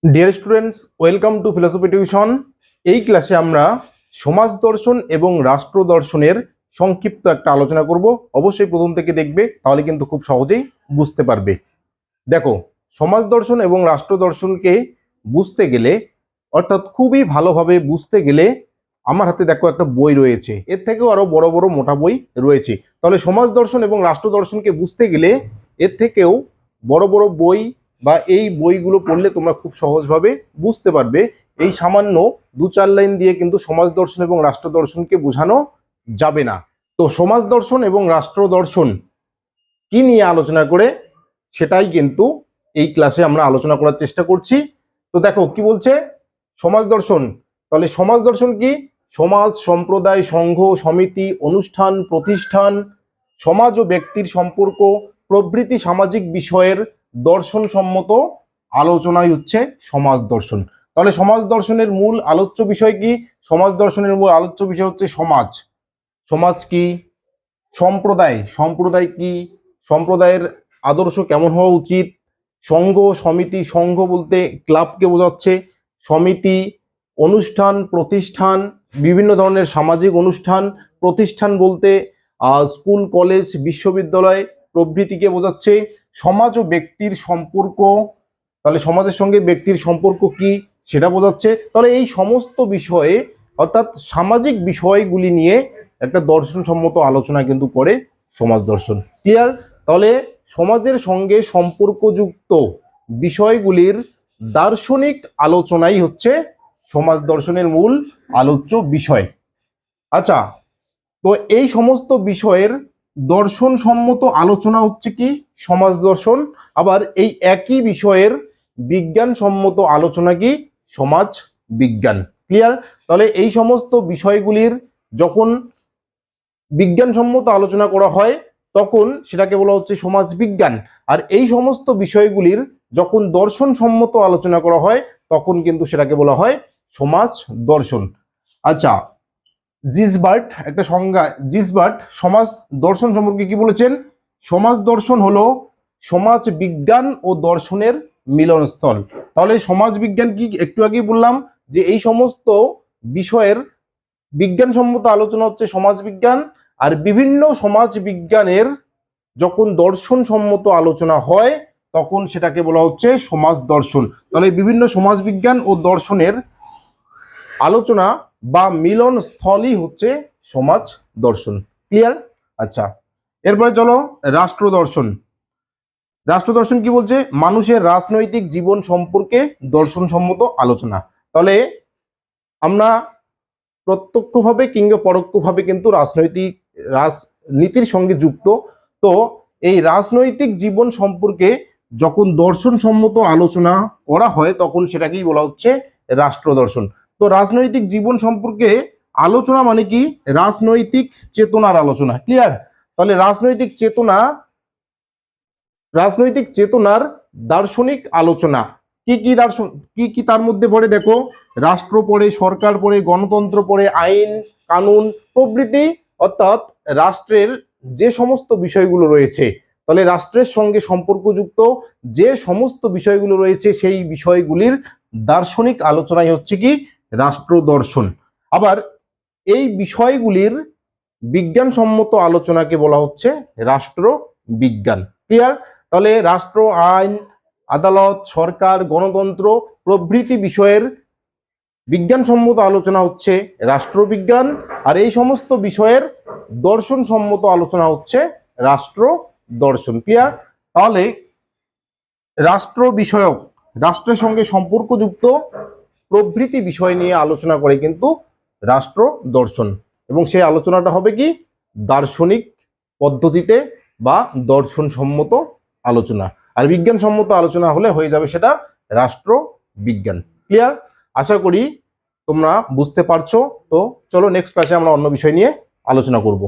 Dear students, welcome to philosophy tuition. এই ক্লাসে আমরা সমাজ দর্শন এবং রাষ্ট্র দর্শনের সংক্ষিপ্ত একটা আলোচনা করব। অবশ্যই প্রথম থেকে দেখবে, তাহলে কিন্তু খুব সহজেই বুঝতে পারবে। দেখো, সমাজ দর্শন এবং রাষ্ট্র দর্শনকে বুঝতে গেলে, অর্থাৎ খুবই ভালোভাবে বুঝতে গেলে, আমার হাতে দেখো একটা বই রয়েছে, এর থেকেও আরো বড় বড় মোটা বই রয়েছে। তাহলে সমাজ দর্শন এবং রাষ্ট্র দর্শনকে বুঝতে গেলে এর থেকেও বড় বড় বই বা এই বইগুলো পড়লে তোমরা খুব সহজভাবে বুঝতে পারবে। এই সামান্য 2-4 লাইন দিয়ে কিন্তু সমাজ দর্শন এবং রাষ্ট্র দর্শনকে বোঝানো যাবে না। তো সমাজ দর্শন এবং রাষ্ট্র দর্শন কি নিয়ে আলোচনা করে, সেটাই কিন্তু এই ক্লাসে আমরা আলোচনা করার চেষ্টা করছি। তো দেখো কি বলছে সমাজ দর্শন। তাহলে সমাজ দর্শন কি? সমাজ, সম্প্রদায়, সংঘ, সমিতি, অনুষ্ঠান, প্রতিষ্ঠান, সমাজ ও ব্যক্তির সম্পর্ক প্রভৃতি সামাজিক বিষয়ের দর্শন সম্মত আলোচনাই হচ্ছে সমাজ দর্শন। তাহলে সমাজ দর্শনের মূল আলোচ্য বিষয় কি? সমাজ দর্শনের মূল আলোচ্য বিষয় হচ্ছে সমাজ। সমাজ কি? সম্প্রদায়, সম্প্রদায় কি? সম্প্রদায়ের আদর্শ কেমন হওয়া উচিত? সংঘ, সমিতি, সংঘ বলতে ক্লাবকে বোঝাচ্ছে, সমিতি, অনুষ্ঠান, প্রতিষ্ঠান, বিভিন্ন ধরনের সামাজিক অনুষ্ঠান, প্রতিষ্ঠান বলতে স্কুল, কলেজ, বিশ্ববিদ্যালয় প্রভৃতিকে বোঝাচ্ছে। সমাজ ও ব্যক্তির সম্পর্ক, তাহলে সমাজের সঙ্গে ব্যক্তির সম্পর্ক কি সেটা বোঝাচ্ছে। তাহলে এই সমস্ত বিষয়ে, অর্থাৎ সামাজিক বিষয়গুলি নিয়ে একটা দর্শনসম্মত আলোচনা কিন্তু করে সমাজ দর্শন। ক্লিয়ার? তাহলে সমাজের সঙ্গে সম্পর্কযুক্ত বিষয়গুলির দার্শনিক আলোচনাই হচ্ছে সমাজ দর্শনের মূল আলোচ্য বিষয়। আচ্ছা, তো এই সমস্ত বিষয়ের দর্শনসম্মত আলোচনা হচ্ছে কি? সমাজ দর্শন। আবার এই একই বিষয়ের বিজ্ঞানসম্মত আলোচনা কি? সমাজ বিজ্ঞান। ক্লিয়ার? তাহলে এই সমস্ত বিষয়গুলির যখন বিজ্ঞানসম্মত আলোচনা করা হয় তখন সেটাকে বলা হচ্ছে সমাজ বিজ্ঞান। আর এই সমস্ত বিষয়গুলির যখন দর্শনসম্মত আলোচনা করা হয় তখন কিন্তু সেটাকে বলা হয় সমাজ দর্শন। আচ্ছা, জিসবার্ট একটা সংজ্ঞা, জিসবার্ট সমাজ দর্শন সম্পর্কে কি বলেছেন? সমাজ দর্শন হলো সমাজ বিজ্ঞান ও দর্শনের মিলনস্থল। তাহলে সমাজ বিজ্ঞান কি? একটু আগেই বললাম যে এই সমস্ত বিষয়ের বিজ্ঞানসম্মত আলোচনা হচ্ছে সমাজ বিজ্ঞান। আর বিভিন্ন সমাজ বিজ্ঞানের যখন দর্শনসম্মত আলোচনা হয় তখন সেটাকে বলা হচ্ছে সমাজ দর্শন। তাহলে বিভিন্ন সমাজ বিজ্ঞান ও দর্শনের আলোচনা বা মিলন স্থলই হচ্ছে সমাজ দর্শন। ক্লিয়ার? আচ্ছা, এরপরে চলো রাষ্ট্র দর্শন। রাষ্ট্র দর্শন কি বলছে? মানুষের রাজনৈতিক জীবন সম্পর্কে দর্শনসম্মত আলোচনা। তাহলে আমরা প্রত্যক্ষভাবে কিংবা পরোক্ষভাবে কিন্তু রাজনীতির সঙ্গে যুক্ত। তো এই রাজনৈতিক জীবন সম্পর্কে যখন দর্শনসম্মত আলোচনা করা হয় তখন সেটাকেই বলা হচ্ছে রাষ্ট্র দর্শন। তো রাজনৈতিক জীবন সম্পর্কে আলোচনা মানে কি? রাজনৈতিক চেতনার আলোচনা। ক্লিয়ার? তাহলে রাজনৈতিক চেতনার দার্শনিক আলোচনা। কি কি দর্শন, কি কি তার মধ্যে পড়ে? দেখো, রাষ্ট্র পড়ে, সরকার পড়ে, গণতন্ত্র পড়ে, আইন কানুন প্রভৃতি, অর্থাৎ রাষ্ট্রের যে সমস্ত বিষয়গুলো রয়েছে, তাহলে রাষ্ট্রের সঙ্গে সম্পর্কযুক্ত যে সমস্ত বিষয়গুলো রয়েছে সেই বিষয়গুলির দার্শনিক আলোচনাই হচ্ছে কি? রাষ্ট্র দর্শন। আবার এই বিষয়গুলির বিজ্ঞানসম্মত আলোচনাকে বলা হচ্ছে রাষ্ট্র বিজ্ঞান। ক্লিয়ার? তাহলে রাষ্ট্র, আইন, আদালত, সরকার, গণতন্ত্র প্রভৃতি বিষয়ের বিজ্ঞানসম্মত আলোচনা হচ্ছে রাষ্ট্রবিজ্ঞান। আর এই সমস্ত বিষয়ের দর্শনসম্মত আলোচনা হচ্ছে রাষ্ট্র দর্শন। ক্লিয়ার? তাহলে রাষ্ট্র বিষয়ক, রাষ্ট্রের সঙ্গে সম্পর্কযুক্ত প্রভৃতি বিষয় নিয়ে আলোচনা করে কিন্তু রাষ্ট্র দর্শন। এবং সেই আলোচনাটা হবে কি? দার্শনিক পদ্ধতিতে বা দর্শনসম্মত আলোচনা। আর বিজ্ঞানসম্মত আলোচনা হলে হয়ে যাবে সেটা রাষ্ট্র বিজ্ঞান। ক্লিয়ার? আশা করি তোমরা বুঝতে পারছো। তো চলো নেক্সট ক্লাসে আমরা অন্য বিষয় নিয়ে আলোচনা করব।